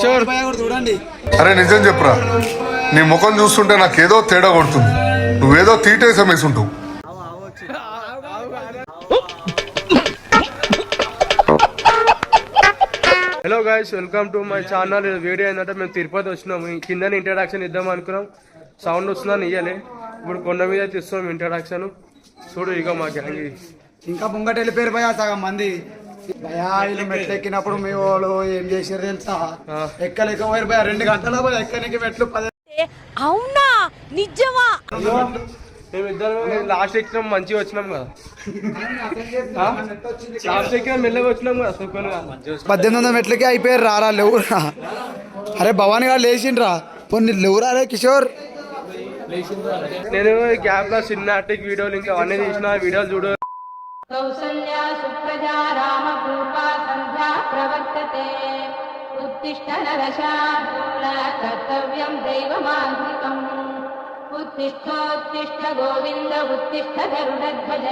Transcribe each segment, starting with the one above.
చూడండి. అరే నిజం చెప్పురా, నీ ముఖం చూస్తుంటే నాకేదో తేడా కొడుతుంది. నువ్వేదో తీటేసం వేసుంటావు. Hello guys, welcome to my channel. Video ఏంటంటే మేము తిరుపతి వచ్చినాము. కింద ఇంట్రడక్షన్ ఇద్దాం అనుకున్నాం. సౌండ్ వస్తుందని ఇయ్యలే. ఇప్పుడు కొండ మీద తీస్తున్నాం ఇంట్రడక్షన్. చూడు ఇక మా గ్యాంగ్ ఇంకా ముంగట వెళ్ళిపోయారు భయ సగం మంది. భయా వీళ్ళు మెట్లు ఎక్కినప్పుడు మీ వాళ్ళు ఏం చేసారు తెలుసా? ఎక్కలేకపోయారు భయ. 2 గంటల పోయి ఎక్కనికి మెట్లు 10. అవునా నిజమా? మేమిద్దరం లాస్ట్ ఎక్కినాం, మంచిగా వచ్చినాం కదా. లాస్ట్ ఎక్కినాం, మెల్లగా వచ్చినాం కదా. సూపర్గా 1800 మెట్లకి అయిపోయారు. రారా లేవురా. అరే భవానీ గారు లేచిండ్రా. కొన్ని లేవురా. అరే కిషోర్, నేను గ్యాప్ లో సినిమాటిక్ వీడియోలు ఇంకా అవన్నీ తీసిన వీడియోలు చూడు. కౌసల్యా సుప్రజా రామ పూర్వా సంధ్యా ప్రవర్తతే ఉత్తిష్ట నరశార్దూల కర్తవ్యం దైవమాంత్రికం ఉత్తిష్టోత్తిష్ట గోవింద ఉత్తిష్ట గరుడధ్వజ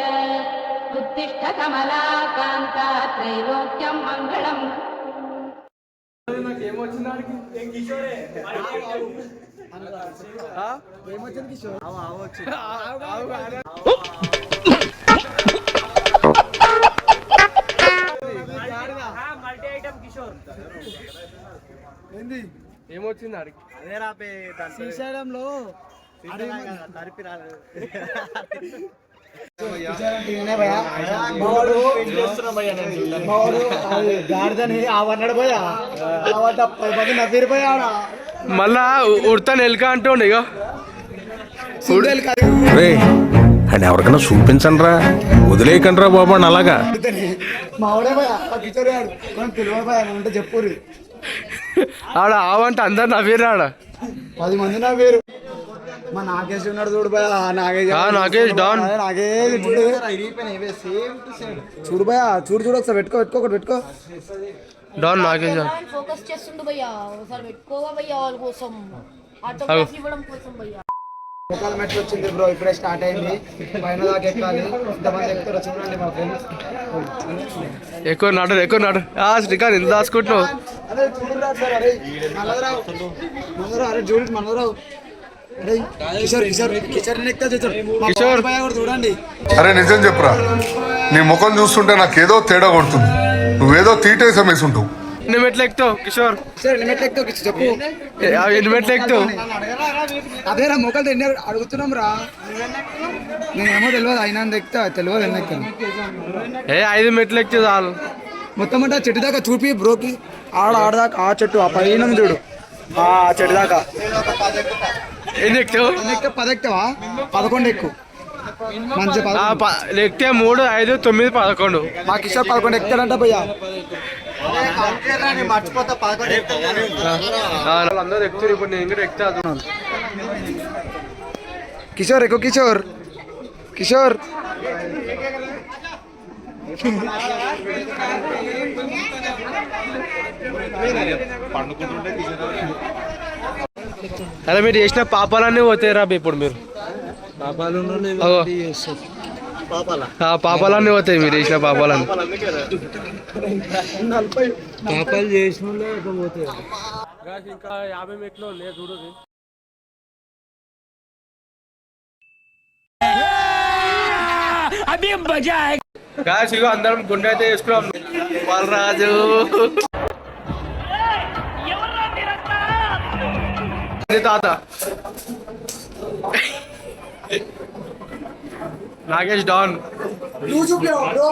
ఉత్తిష్ట కమలాకాంత త్రైలోక్యం మంగళం. ఏమొచ్చింది ఆడికి? శ్రీశైలంలో గాడిదని అవన్నాడు పోయా. నవ్విరిపోయా. మళ్ళా ఉడతాను ఎలుక అంటుండే. ఇక అండ్ ఎవరికైనా చూపించండి రా, వదిలేయకండి రా బాబు అని అలాగా. మావాడే పోయా కిచోర్ గారు తెలియపోయా అంటే చెప్పుర్రి. ఆడ ఆవంటే అందరు నవ్వేరు. ఆడ 10 మంది నవ్వేరు. మా నాగేష్ ఉన్నాడు చూడు భయ. నాగేష్ డాన్. నాగేష్ చూడు భయ. చూడు ఒకసారి పెట్టుకో ఒకటి పెట్టుకో. డాన్ నాగేష్ ఫోకస్ చేస్తుండు భయ్యా. ఒకసారి పెట్టుకోవా భయ్యా వాళ్ళ కోసం, ఆటోగ్రాఫ్ ఇవ్వడం కోసం భయ్యా. ముఖాల మెట్లు వచ్చింది బ్రో. ఇప్పుడే స్టార్ట్ అయింది. పైన దాకా ఎక్కాలి. ఇంతమంది ఎక్కుతారో చూడండి మా ఫ్రెండ్స్. ఎక్కువ నాడు శ్రీకాంత్ ఎంత దాచుకుంటున్నావు? అరే చూడురా సార్. అరే మనోరావు అరే చూడు మనోరావు. అరే కిషోర్ భయ కూడా చూడండి. అరే నిజం చెప్పురా, నీ ముఖం చూస్తుంటే నాకేదో తేడా కొడుతుంది. నువ్వేదో తీటేసం వేసుంటావు. ఎన్ని మెట్లు ఎక్కుతావు కిషోర్? చెప్పు. ఎన్ని మెట్లు ఎక్కుతావు? అదేరా మొక్కలు ఎన్ని అడుగుతున్నాం రా. నేనేమో తెలియదు. అయినా ఎక్కుతా తెలియదు. ఎన్ని ఎక్కుతాను 5 మెట్లు ఎక్కితే చాలు. మొత్తం అంటే చెట్టు దాకా చూపి బ్రోకి. ఆడదాకా ఆ చెట్టు ఆ పైన చూడు. ఆ చెట్టు దాకా ఎన్ని ఎక్కుతావు? 10 ఎక్కువా? 11 ఎక్కువ. మంచి ఎక్కితే 3, 5, 9, 11. మా కిషోర్ 11 ఎక్కుతాడంట భయ్యా. అందరూ ఎక్కుతారు. ఇప్పుడు నేను కూడా ఎక్కుతా. కిషోర్ ఎక్కువ. కిషోర్ అరే మీరు చేసిన పాపాలన్నీ పోతాయి రా. ఇప్పుడు మీరు పాపాలన్నీ పోతాయి. మీరు చేసిన పాపాలన్నీ పాపాలు చేసిన ఇంకా 50 మెట్లు లేదు చూడు. ఇగో అందరం గుండె అయితే వేసుకున్నాం. బాలరాజు తాత నాగేష్ డాన్.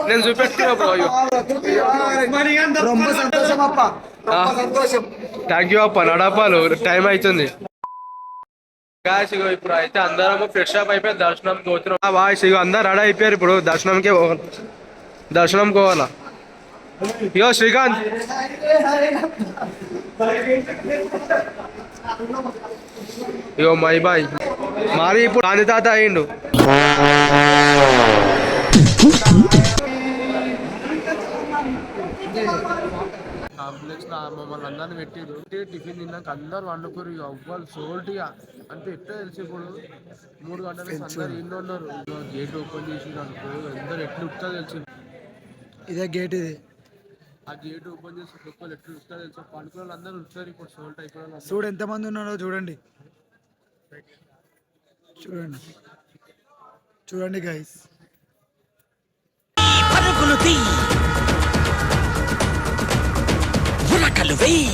నేను చూపెట్టుకున్నా బ్రో. థ్యాంక్ యూ అప్ప. నడపాలు టైం అవుతుంది. ఇగో ఇప్పుడు అయితే అందరం ఫ్రెష్ అప్ అయిపోయి దర్శనంకి పోతున్నాం. వాయిస్ ఇగో అందరు రెడీ అయిపోయారు. ఇప్పుడు దర్శనం పోవాలా. ఇగో శ్రీకాంత్ ఇగో మై బాయ్ మారి ఇప్పుడు గాంధీ తాత అయ్యిండు. కాంప్లెక్స్ లో మమ్మల్ని అందరిని పెట్టిరు. టిఫిన్ తిన్నాక అందరు వండుకోరు. ఇక అవ్వాలి సోల్ట్గా అంటే ఎట్లా తెలిసి ఇప్పుడు 3 గంటలకు అందరు ఇల్లు ఉన్నారు. గేట్ ఓపెన్ చేసి అనుకో అందరు ఎట్లా ఉట్టా తెలిసి. ఇదే గేట్. ఇది ఆ గేట్ ఓపెన్ చేసి ఒక్కొక్కరు ఎట్లా చూస్తారు తెలుసా, పండుకున్న వాళ్ళు అందరూ ఉంటారు ఇప్పుడు సోల్ట్ అయిపోయిన చూడు ఎంతమంది ఉన్నారో చూడండి, చూడండి చూడండి గైస్. పరుగులు తీ ఉరకలు వెయ్యి.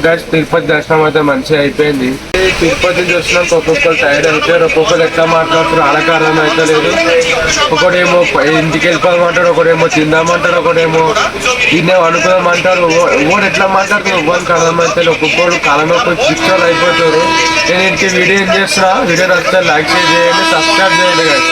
గైస్ తిరుపతి దర్శనం అయితే మంచిగా అయిపోయింది. తిరుపతి దర్శనం ఒక్కొక్కరు టైర్డ్ అవుతారు, ఒక్కొక్కరు ఎట్లా మాట్లాడుతారు ఆడకారం అయితే లేదు. ఒకడేమో ఇంటికి వెళ్ళిపోదామంటారు, ఒకడేమో తిందామంటారు, ఒకడేమో తినే అనుకుందామంటారు. ఒకడు ఎట్లా మాట్లాడుతారు ఒక్కొక్కరికి అర్థమైతే, ఒక్కొక్కరు కాలంలో పిక్చర్లు అయిపోతారు. నేను ఇంటికి వీడియో ఏం చేస్తున్నా, వీడియో నచ్చితే లైక్ చేయండి, సబ్స్క్రైబ్ చేయండి గైస్.